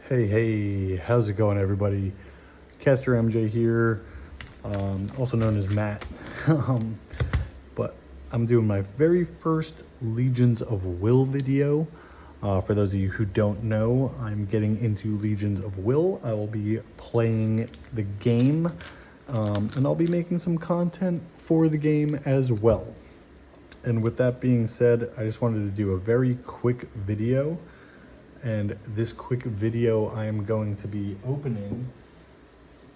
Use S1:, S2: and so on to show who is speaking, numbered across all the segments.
S1: Hey, how's it going, everybody? Caster MJ here, also known as Matt. um, but I'm doing my very first Legions of Will video. For those of you who don't know, I'm getting into Legions of Will. I will be playing the game, and I'll be making some content for the game as well. And with that being said, I just wanted to do a very quick video. And this quick video, I am going to be opening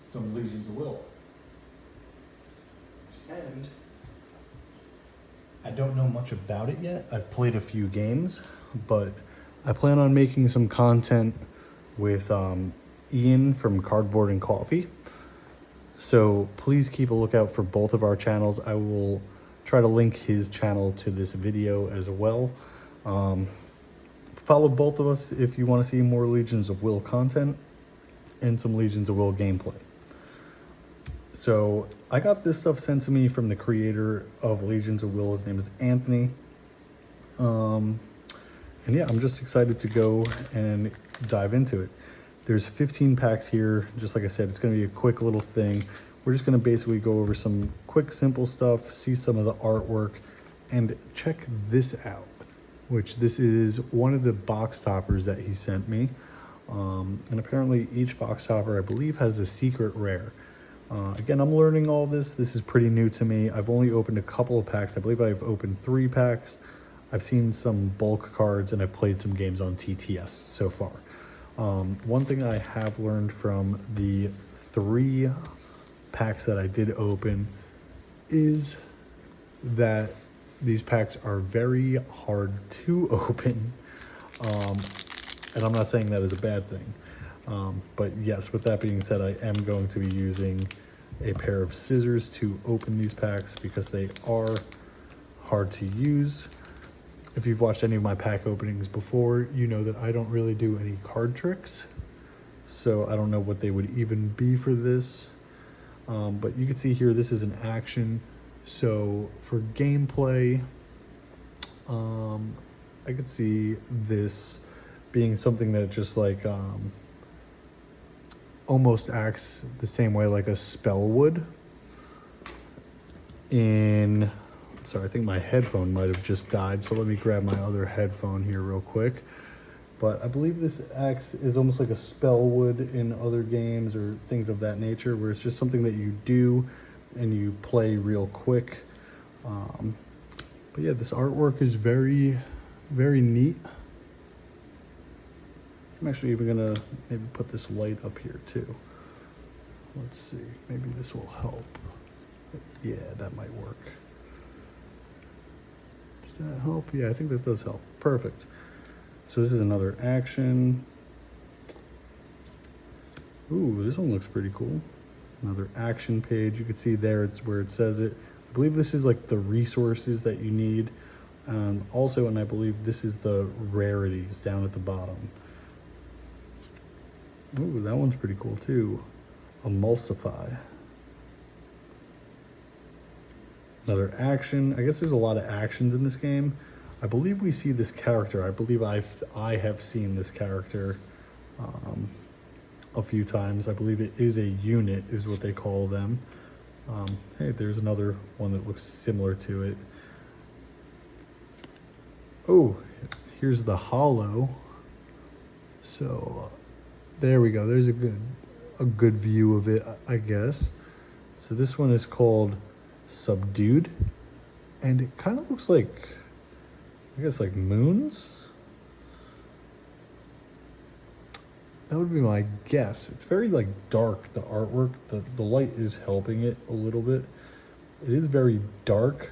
S1: some Legions of Will. And I don't know much about it yet. I've played a few games, but I plan on making some content with Ian from Cardboard and Coffee. So please keep a lookout for both of our channels. I will try to link his channel to this video as well. Follow both of us if you want to see more Legions of Will content and some Legions of Will gameplay. So I got this stuff sent to me from the creator of Legions of Will. His name is Anthony. And yeah, I'm just excited to go and dive into it. There's 15 packs here. Just like I said, it's going to be a quick little thing. We're just going to basically go over some quick, simple stuff, see some of the artwork, and check this out, which this is one of the box toppers that he sent me. And apparently each box topper, I believe, has a secret rare. Again, I'm learning all this. This is pretty new to me. I've only opened a couple of packs. I believe I've opened 3 packs. I've seen some bulk cards, and I've played some games on TTS so far. One thing I have learned from the 3 packs that I did open is that these packs are very hard to open. And I'm not saying that is a bad thing. But yes, with that being said, I am going to be using a pair of scissors to open these packs because they are hard to use. If you've watched any of my pack openings before, you know that I don't really do any card tricks. So I don't know what they would even be for this. But you can see here, this is an action. So for gameplay, I could see this being something that just like almost acts the same way like a spell would. Sorry, I think my headphone might have just died, so let me grab my other headphone here real quick. But I believe this acts is almost like a spell would in other games or things of that nature, where it's just something that you do and you play real quick. But yeah, this artwork is very, very neat. I'm actually even gonna maybe put this light up here too. Let's see, maybe this will help. Yeah, that might work. Does that help? Yeah, I think that does help. Perfect. So this is another action. Ooh, this one looks pretty cool. Another action page. You can see there, it's where it says it. I believe this is like the resources that you need. Also, and I believe this is the rarities down at the bottom. Ooh, that one's pretty cool too. Emulsify. Another action. I guess there's a lot of actions in this game. I believe we see this character. I believe I have seen this character a few times. I believe it is a unit, is what they call them. Hey, there's another one that looks similar to it. Oh, here's the hollow. So there we go. There's a good view of it, I guess. So this one is called Subdued, and it kind of looks like, I guess, like moons. That would be my guess. It's very like dark, the artwork. The light is helping it a little bit. It is very dark,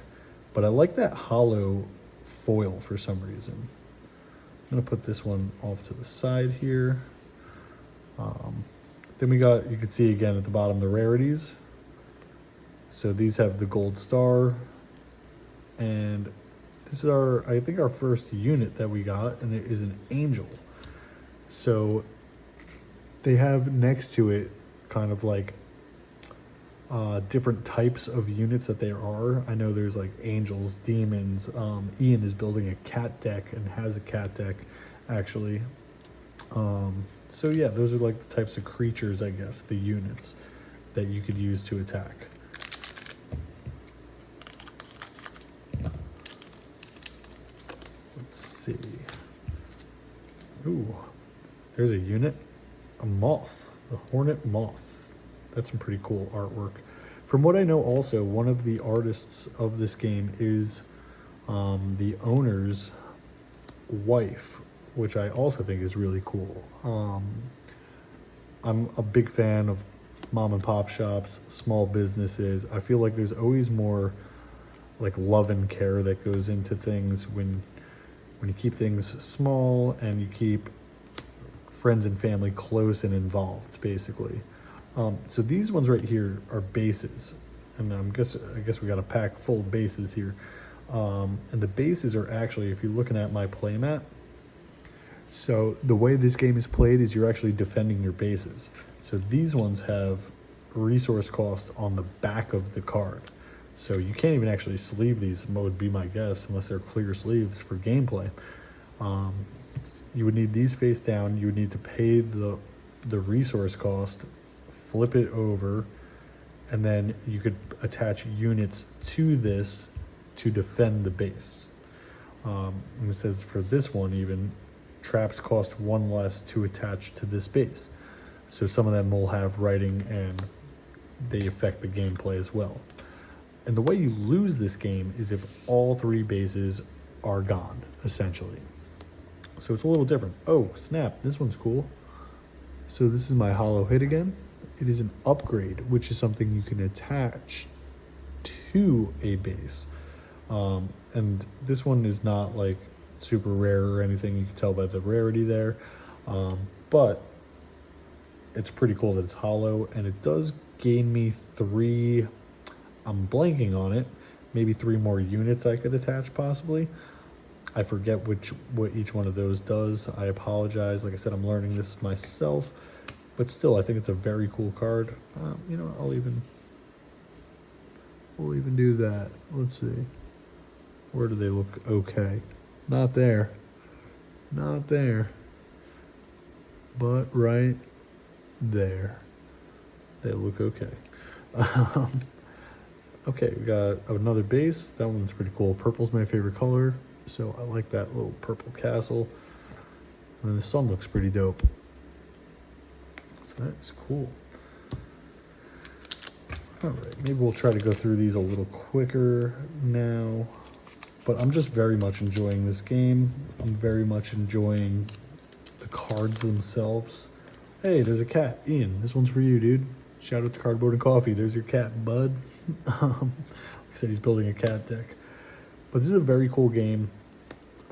S1: but I like that hollow foil for some reason. I'm gonna put this one off to the side here. Then we got, you can see again at the bottom, the rarities. So these have the gold star, and this is I think our first unit that we got, and it is an angel. So they have next to it kind of like different types of units that there are. I know there's like angels, demons. Ian is building a cat deck and has a cat deck actually. So yeah, those are like the types of creatures, I guess, the units that you could use to attack. Let's see. Ooh, there's a unit, a moth, the hornet moth. That's some pretty cool artwork. From what I know, also, one of the artists of this game is the owner's wife, which I also think is really cool. I'm a big fan of mom and pop shops, small businesses. I feel like there's always more like love and care that goes into things when you keep things small and you keep friends and family close and involved, basically. So these ones right here are bases, and I guess we got a pack full of bases here. And the bases are actually, if you're looking at my playmat, so the way this game is played is you're actually defending your bases. So these ones have resource cost on the back of the card. So you can't even actually sleeve these, would be my guess, unless they're clear sleeves for gameplay. You would need these face down. You would need to pay the resource cost, flip it over, and then you could attach units to this to defend the base. And it says for this one even, traps cost 1 less to attach to this base. So some of them will have writing and they affect the gameplay as well. And the way you lose this game is if all 3 bases are gone, essentially. So it's a little different. Oh, snap, this one's cool. So this is my hollow hit again. It is an upgrade, which is something you can attach to a base. And this one is not like super rare or anything. You can tell by the rarity there. But it's pretty cool that it's hollow, and it does gain me 3, I'm blanking on it, maybe 3 more units I could attach possibly. I forget what each one of those does. I apologize. Like I said, I'm learning this myself, but still, I think it's a very cool card. You know, we'll even do that. Let's see. Where do they look okay? Not there. Not there. But right there. They look okay. Okay, we got another base. That one's pretty cool. Purple's my favorite color, so I like that little purple castle. And then the sun looks pretty dope. So that's cool. All right, maybe we'll try to go through these a little quicker now. But I'm just very much enjoying this game. I'm very much enjoying the cards themselves. Hey, there's a cat. Ian, this one's for you, dude. Shout out to Cardboard and Coffee. There's your cat, bud. Like I said, he's building a cat deck. But this is a very cool game.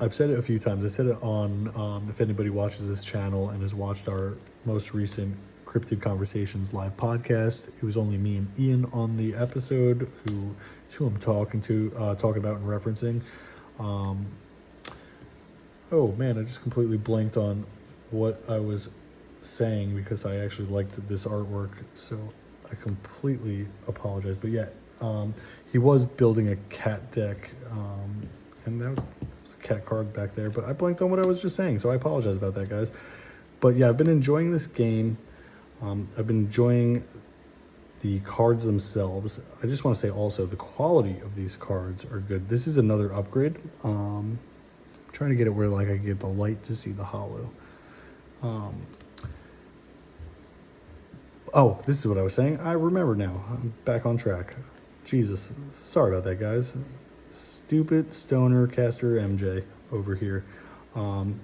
S1: I've said it a few times. I said it on, if anybody watches this channel and has watched our most recent Cryptid Conversations live podcast, it was only me and Ian on the episode, who I'm talking about and referencing. Oh man, I just completely blanked on what I was saying because I actually liked this artwork, so I completely apologize. But yeah, he was building a cat deck, and that was a cat card back there, but I blanked on what I was just saying, so I apologize about that, guys. But yeah, I've been enjoying this game. I've been enjoying the cards themselves. I just want to say also the quality of these cards are good. This is another upgrade. I'm trying to get it where like I can get the light to see the hollow. Oh, this is what I was saying. I remember now. I'm back on track. Jesus. Sorry about that, guys. Stupid stoner caster MJ over here. But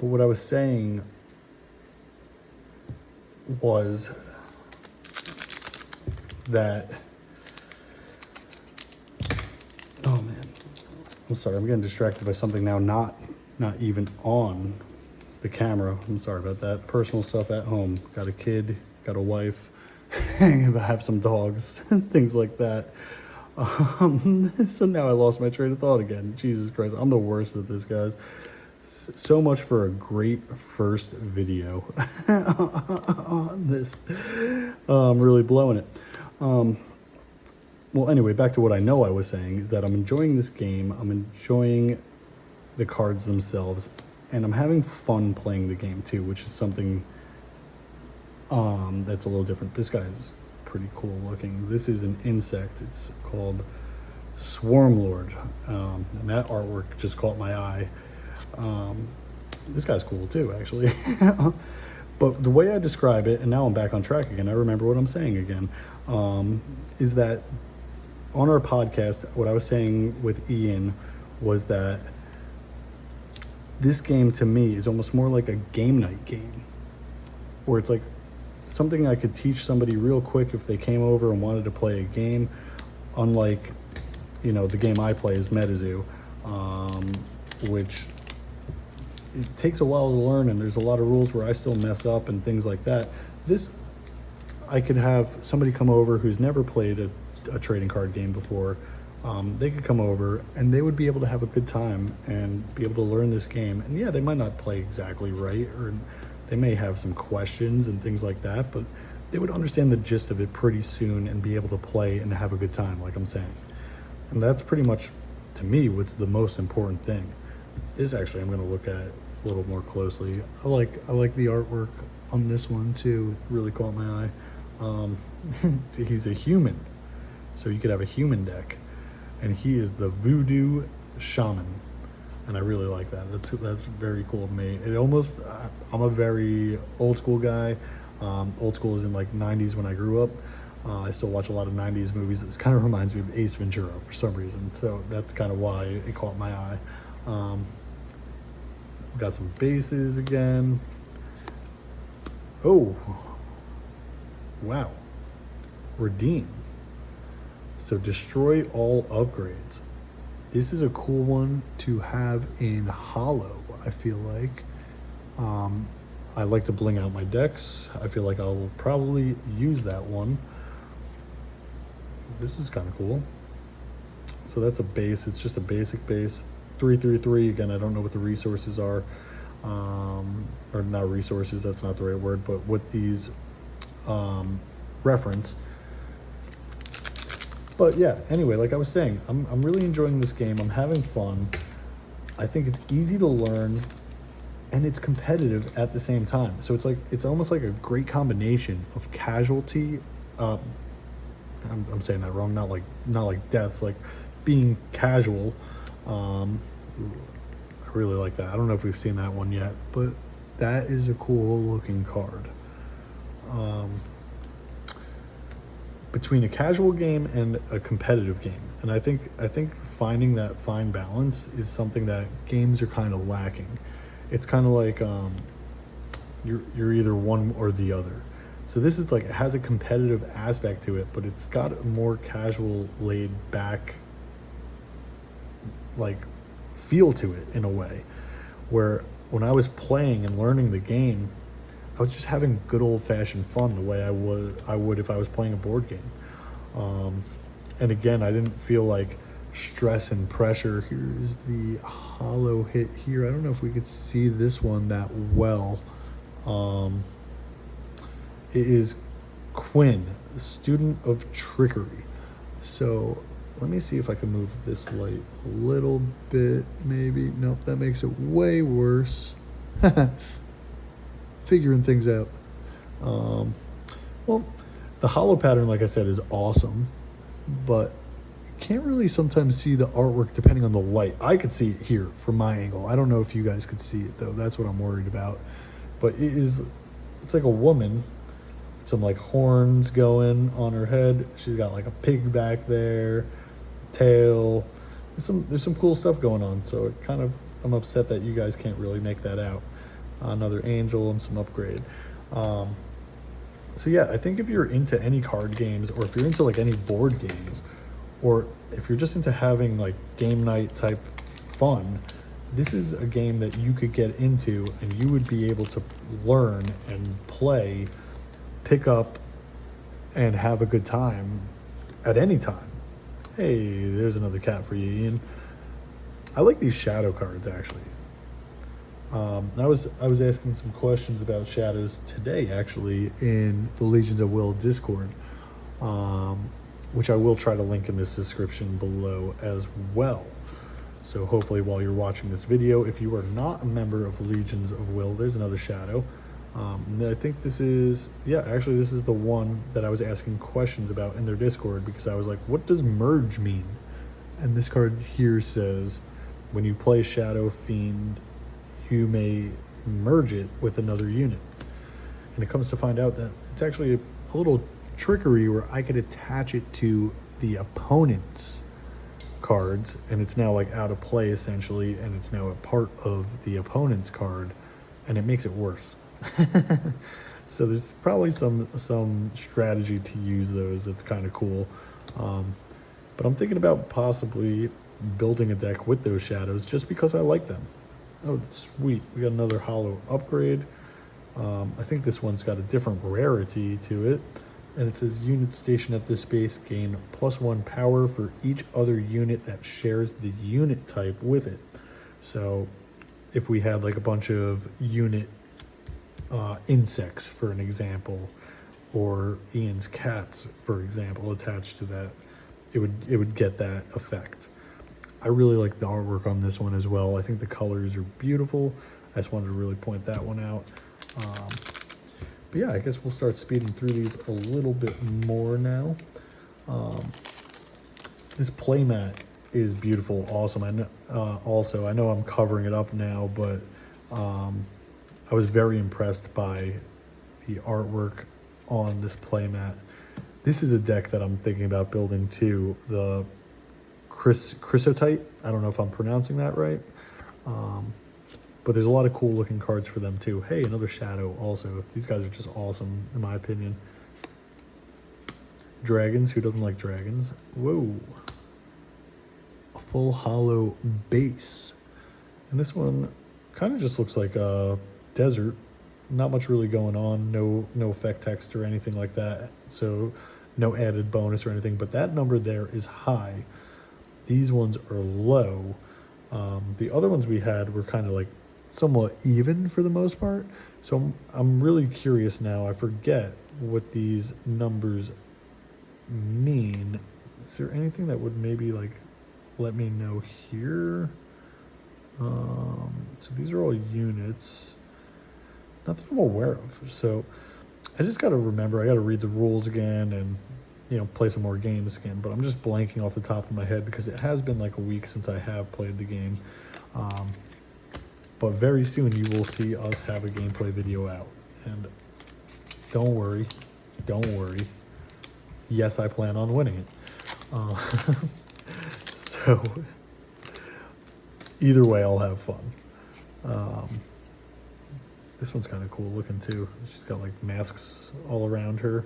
S1: what I was saying was that, oh man, I'm sorry, I'm getting distracted by something now, not even on the camera. I'm sorry about that. Personal stuff at home. Got a kid, got a wife, I have some dogs, things like that. So now I lost my train of thought again. Jesus Christ, I'm the worst at this, guys. So much for a great first video on this. I'm really blowing it. Well, anyway, back to what I know I was saying is that I'm enjoying this game. I'm enjoying the cards themselves. and I'm having fun playing the game too, which is something that's a little different. This guy's pretty cool looking. This is an insect. It's called Swarmlord, and that artwork just caught my eye. This guy's cool too, actually. But the way I describe it, and now I'm back on track again, I remember what I'm saying again, is that on our podcast, what I was saying with Ian was that this game to me is almost more like a game night game, where it's like something I could teach somebody real quick if they came over and wanted to play a game, unlike, the game I play is MetaZoo, which it takes a while to learn, and there's a lot of rules where I still mess up and things like that. This, I could have somebody come over who's never played a trading card game before. They could come over and they would be able to have a good time and be able to learn this game. And yeah, they might not play exactly right, or they may have some questions and things like that, but they would understand the gist of it pretty soon and be able to play and have a good time, like I'm saying. And that's pretty much, to me, what's the most important thing. This actually I'm going to look at a little more closely. I like the artwork on this one too. It really caught my eye. He's a human, so you could have a human deck, and he is the Voodoo Shaman, and I really like that. That's very cool to me. It almost, I'm a very old school guy. Old school is in like 90s when I grew up. I still watch a lot of 90s movies. This kind of reminds me of Ace Ventura for some reason, so that's kind of why it caught my eye. We've got some bases again. Oh, wow. Redeem. So destroy all upgrades. This is a cool one to have in Hollow, I feel like. I like to bling out my decks. I feel like I'll probably use that one. This is kind of cool. So that's a base. It's just a basic base. 3/3/3. Again, I don't know what the resources are. Or not resources, that's not the right word, but what these reference. But yeah, anyway, like I was saying, I'm really enjoying this game. I'm having fun. I think it's easy to learn, and it's competitive at the same time. So it's almost like a great combination of casualty. I'm saying that wrong. Not like deaths. Like being casual. I really like that. I don't know if we've seen that one yet, but that is a cool looking card. Between a casual game and a competitive game, and I think finding that fine balance is something that games are kind of lacking. It's kind of like you're either one or the other. So this is like, it has a competitive aspect to it, but it's got a more casual, laid back like feel to it in a way, where when I was playing and learning the game, I was just having good old-fashioned fun the way I would if I was playing a board game. And again, I didn't feel like stress and pressure. Here is the hollow hit here. I don't know if we could see this one that well. It is Quinn, the student of trickery. So let me see if I can move this light a little bit, maybe. Nope, that makes it way worse. Figuring things out. Well, the hollow pattern, like I said, is awesome, but you can't really sometimes see the artwork depending on the light. I could see it here from my angle. I don't know if you guys could see it though. That's what I'm worried about. But it's like a woman, some like horns going on her head. She's got like a pig back there, tail. There's some cool stuff going on. So it kind of, I'm upset that you guys can't really make that out. Another angel and some upgrade. So yeah, I think if you're into any card games, or if you're into like any board games, or if you're just into having like game night type fun, this is a game that you could get into and you would be able to learn and play, pick up, and have a good time at any time. Hey, there's another cat for you, Ian. I like these shadow cards actually. I was asking some questions about shadows today, actually, in the Legions of Will Discord, which I will try to link in this description below as well. So hopefully while you're watching this video, if you are not a member of Legions of Will, there's another shadow. And I think this is, yeah, actually this is the one that I was asking questions about in their Discord, because I was like, what does merge mean? And this card here says, when you play Shadow Fiend, you may merge it with another unit. And it comes to find out that it's actually a little trickery where I could attach it to the opponent's cards, and it's now like out of play essentially, and it's now a part of the opponent's card, and it makes it worse. So there's probably some strategy to use those that's kind of cool. But I'm thinking about possibly building a deck with those shadows just because I like them. Oh, sweet. We got another hollow upgrade. I think this one's got a different rarity to it. And it says unit stationed at this base gain +1 power for each other unit that shares the unit type with it. So if we had like a bunch of unit insects, for an example, or Ian's cats, for example, attached to that, it would get that effect. I really like the artwork on this one as well. I think the colors are beautiful. I just wanted to really point that one out. But yeah, I guess we'll start speeding through these a little bit more now. This playmat is beautiful, awesome. I know I'm covering it up now, but I was very impressed by the artwork on this playmat. This is a deck that I'm thinking about building too. The Chrysotite. I don't know if I'm pronouncing that right. But there's a lot of cool looking cards for them too. Hey, another shadow also. These guys are just awesome in my opinion. Dragons, who doesn't like dragons? Whoa. A full hollow base. And this one kind of just looks like a desert. Not much really going on. No effect text or anything like that. So no added bonus or anything. But that number there is high. These ones are low. The other ones we had were kind of like somewhat even for the most part. So I'm really curious now. I forget what these numbers mean. Is there anything that would maybe like let me know here? So these are all units. Not that I'm aware of. So I just got to remember, I got to read the rules again and, you know, play some more games again. But I'm just blanking off the top of my head because it has been like a week since I have played the game. But very soon you will see us have a gameplay video out. And don't worry. Yes, I plan on winning it. So either way, I'll have fun. This one's kind of cool looking too. She's got like masks all around her.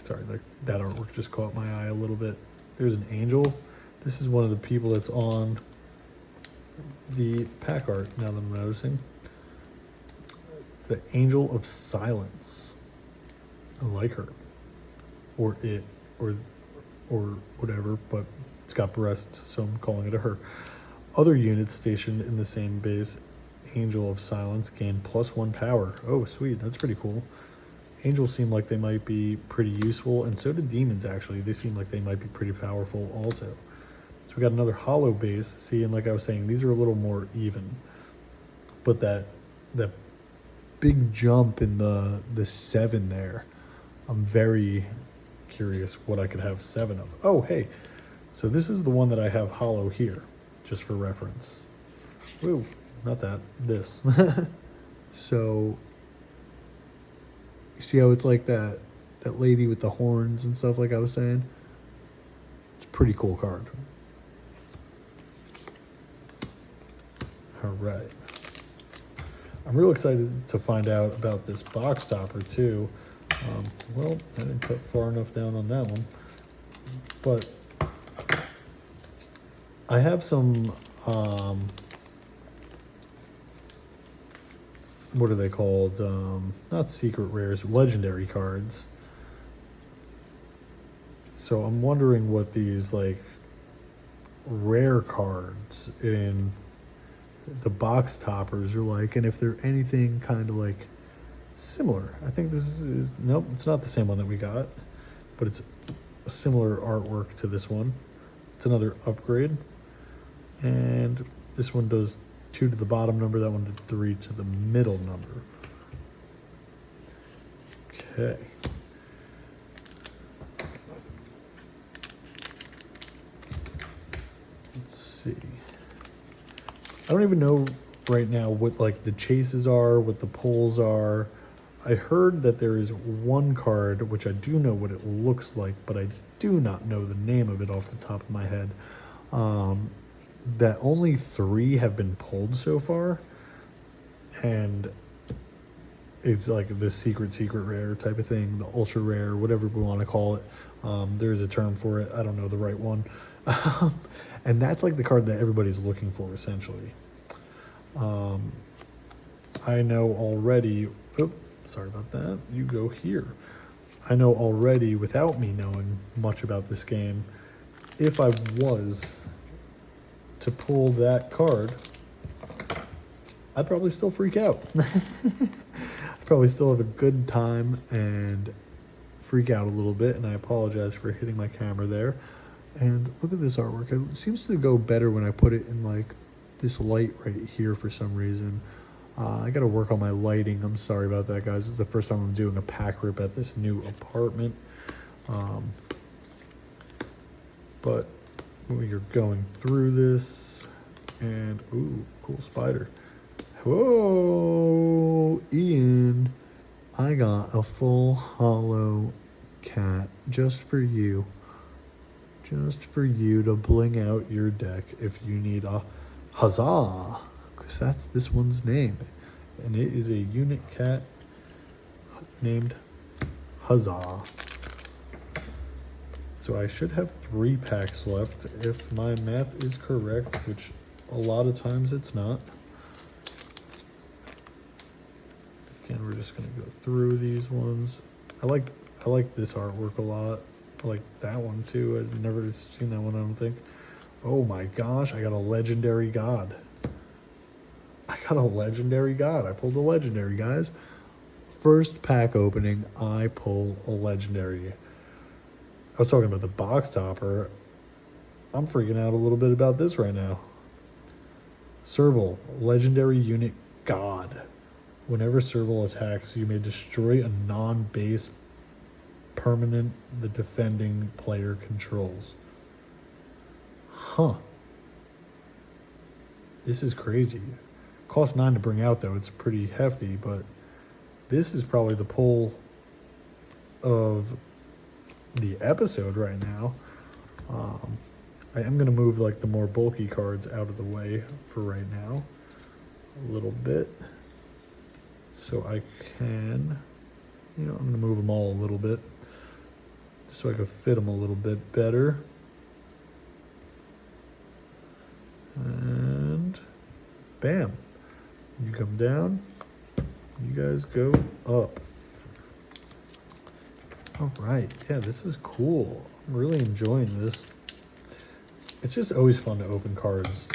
S1: Sorry, that artwork just caught my eye a little bit. There's an angel. This is one of the people that's on the pack art now that I'm noticing. It's the Angel of Silence. I like her. Or it, or whatever, but it's got breasts, so I'm calling it a her. Other units stationed in the same base, Angel of Silence, gain +1 power. Oh, sweet, that's pretty cool. Angels seem like they might be pretty useful, and so do demons, actually. They seem like they might be pretty powerful also. So we got another hollow base. See, and like I was saying, these are a little more even. But that big jump in the 7 there, I'm very curious what I could have 7 of. Oh, hey. So this is the one that I have hollow here, just for reference. Woo, not that, this. So you see how it's like that lady with the horns and stuff, like I was saying? It's a pretty cool card. All right. I'm real excited to find out about this box topper too. Well, I didn't put far enough down on that one, but I have some, what are they called? Not secret rares, legendary cards. So I'm wondering what these like rare cards in the box toppers are like, and if they're anything kind of like similar. I think this is nope, it's not the same one that we got, but it's a similar artwork to this one. It's another upgrade. And this one does 2 to the bottom number, that one did 3 to the middle number. Okay. Let's see. I don't even know right now what like the chases are, what the pulls are. I heard that there is one card, which I do know what it looks like, but I do not know the name of it off the top of my head. That only 3 have been pulled so far. And it's like the secret rare type of thing, the ultra rare, whatever we want to call it. There's a term for it. I don't know the right one. And that's like the card that everybody's looking for, essentially. I know already, sorry about that. You go here. I know already, without me knowing much about this game, if I was to pull that card, I'd probably still freak out. I'd probably still have a good time and freak out a little bit, and I apologize for hitting my camera there. And look at this artwork. It seems to go better when I put it in like this light right here for some reason. I gotta work on my lighting. I'm sorry about that, guys. This is the first time I'm doing a pack rip at this new apartment. But we are going through this, and ooh, cool spider. Whoa, Ian, I got a full holo cat just for you. Just for you to bling out your deck if you need a huzzah, because that's this one's name. And it is a unit cat named Huzzah. So I should have 3 packs left if my math is correct, which a lot of times it's not. Again, we're just gonna go through these ones. I like this artwork a lot. I like that one too. I've never seen that one, I don't think. Oh my gosh, I got a legendary god. I got a legendary god. I pulled a legendary, guys. First pack opening, I pull a legendary. I was talking about the box topper. I'm freaking out a little bit about this right now. Serval, legendary unit god. Whenever Serval attacks, you may destroy a non-base permanent the defending player controls. Huh. This is crazy. Costs 9 to bring out, though. It's pretty hefty, but this is probably the pull of the episode right now. I am going to move like the more bulky cards out of the way for right now. A little bit. So I can, I'm going to move them all a little bit. So I could fit them a little bit better. And bam. You come down. You guys go up. All right. Yeah, this is cool. I'm really enjoying this. It's just always fun to open cards.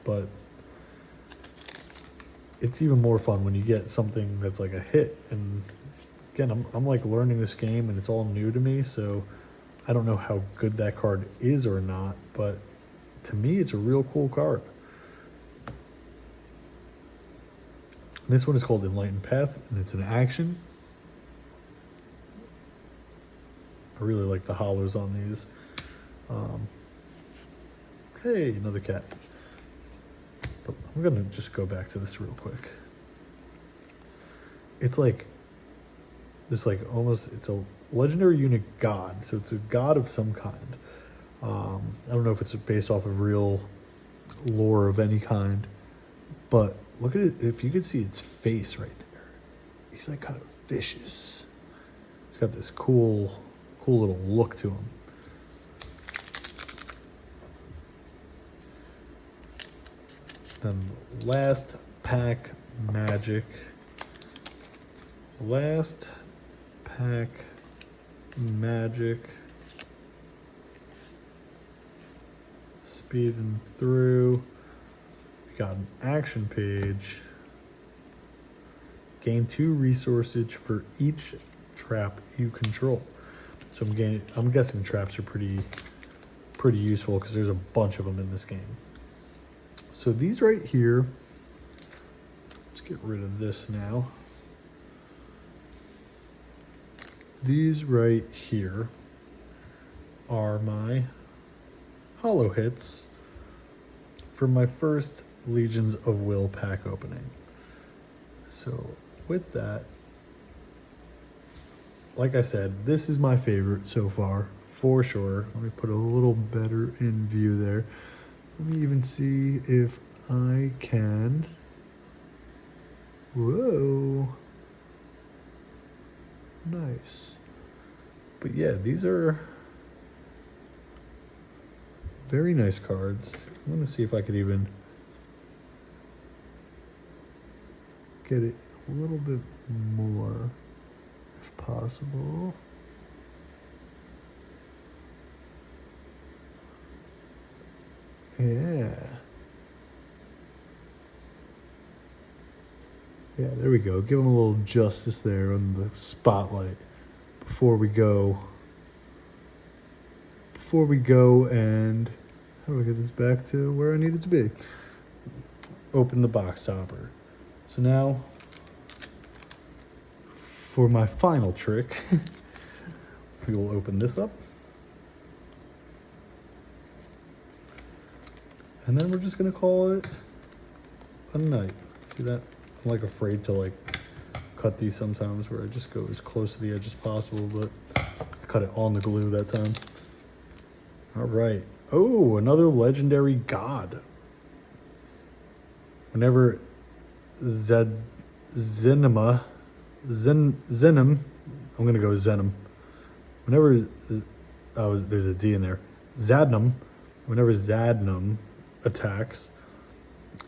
S1: But it's even more fun when you get something that's like a hit. And again, I'm like learning this game and it's all new to me, so I don't know how good that card is or not, but to me, it's a real cool card. This one is called Enlightened Path, and it's an action. I really like the hollows on these. Hey, another cat. But I'm gonna just go back to this real quick. It's like it's a legendary unit god, so it's a god of some kind. I don't know if it's based off of real lore of any kind, but look at it. If you could see its face right there, he's like kind of vicious. He's got this cool little look to him. Then last pack magic. Last pack magic. Speeding through. We got an action page. Gain 2 resources for each trap you control. So I'm guessing traps are pretty useful because there's a bunch of them in this game. So these right here, let's get rid of this now. These right here are my holo hits for my first Legions of Will pack opening. So with that, like I said, this is my favorite so far, for sure. Let me put a little better in view there. Let me even see if I can. Whoa. Nice. But yeah, these are very nice cards. I'm going to see if I could even get it a little bit more, if possible. Yeah. Yeah, there we go. Give them a little justice there on the spotlight before we go. Before we go and how do I get this back to where I need it to be? Open the box topper. So now for my final trick, we will open this up. And then we're just gonna call it a night. See that? I'm like afraid to like cut these sometimes where I just go as close to the edge as possible, but I cut it on the glue that time. All right. Oh, another legendary god. Whenever Zenim, I'm gonna go Zenim. Whenever, there's a D in there. Zadnam. Whenever Zadnam attacks,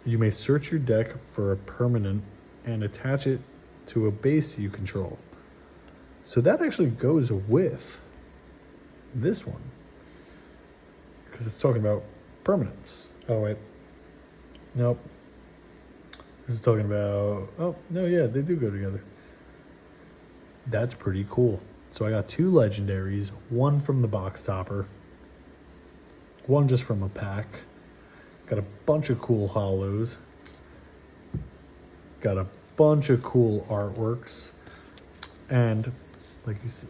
S1: you may search your deck for a permanent and attach it to a base you control. So that actually goes with this one, because it's talking about permanents. Oh wait, nope. This is talking about, oh no, yeah, they do go together. That's pretty cool. So I got 2 legendaries, 1 from the box topper, 1 just from a pack. Got a bunch of cool holos. Got a bunch of cool artworks. And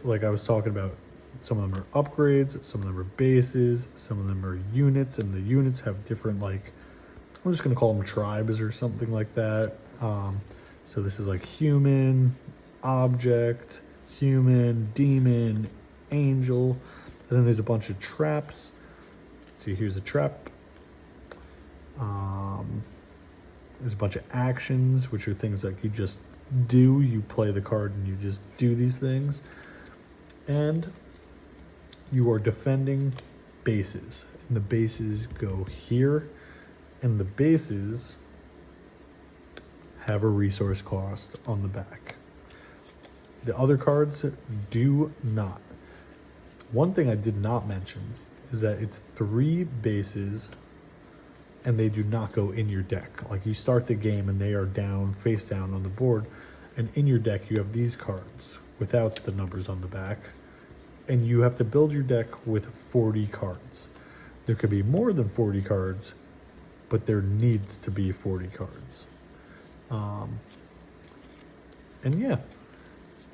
S1: like I was talking about, some of them are upgrades, some of them are bases, some of them are units, and the units have different, like, I'm just gonna call them tribes or something like that. So this is like human, object, human, demon, angel, and then there's a bunch of traps. See, here's a trap. There's a bunch of actions, which are things like you just do. You play the card and you just do these things. And you are defending bases. And the bases go here. And the bases have a resource cost on the back. The other cards do not. One thing I did not mention is that it's 3 bases and they do not go in your deck. Like, you start the game and they are down, face down on the board, and in your deck you have these cards without the numbers on the back, and you have to build your deck with 40 cards. There could be more than 40 cards, but there needs to be 40 cards. And yeah,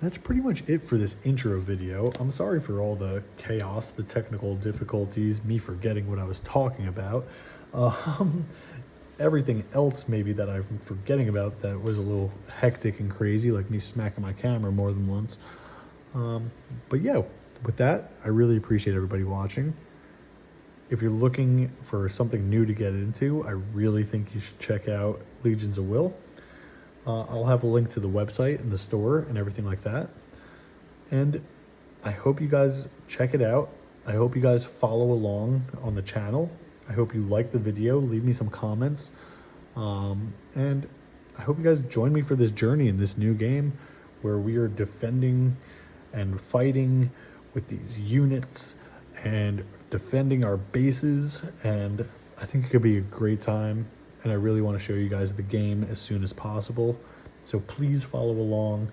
S1: that's pretty much it for this intro video. I'm sorry for all the chaos, the technical difficulties, me forgetting what I was talking about. Everything else maybe that I'm forgetting about that was a little hectic and crazy, like me smacking my camera more than once. But yeah, with that, I really appreciate everybody watching. If you're looking for something new to get into, I really think you should check out Legions of Will. I'll have a link to the website and the store and everything like that. And I hope you guys check it out. I hope you guys follow along on the channel. I hope you like the video. Leave me some comments. And I hope you guys join me for this journey in this new game where we are defending and fighting with these units and defending our bases. And I think it could be a great time. And I really want to show you guys the game as soon as possible. So please follow along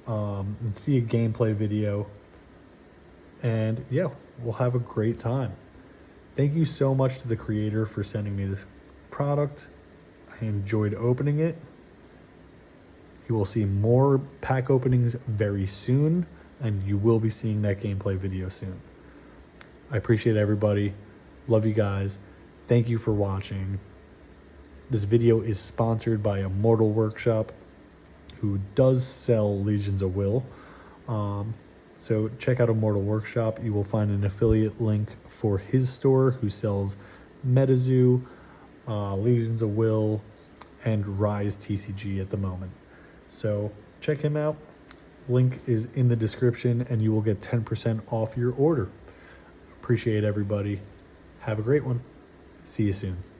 S1: and see a gameplay video. And yeah, we'll have a great time. Thank you so much to the creator for sending me this product. I enjoyed opening it. You will see more pack openings very soon, and you will be seeing that gameplay video soon. I appreciate everybody. Love you guys. Thank you for watching. This video is sponsored by Immortal Workshop, who does sell Legions of Will. So check out Immortal Workshop. You will find an affiliate link for his store, who sells MetaZoo, Legions of Will, and Rise TCG at the moment. So check him out. Link is in the description, and you will get 10% off your order. Appreciate everybody. Have a great one. See you soon.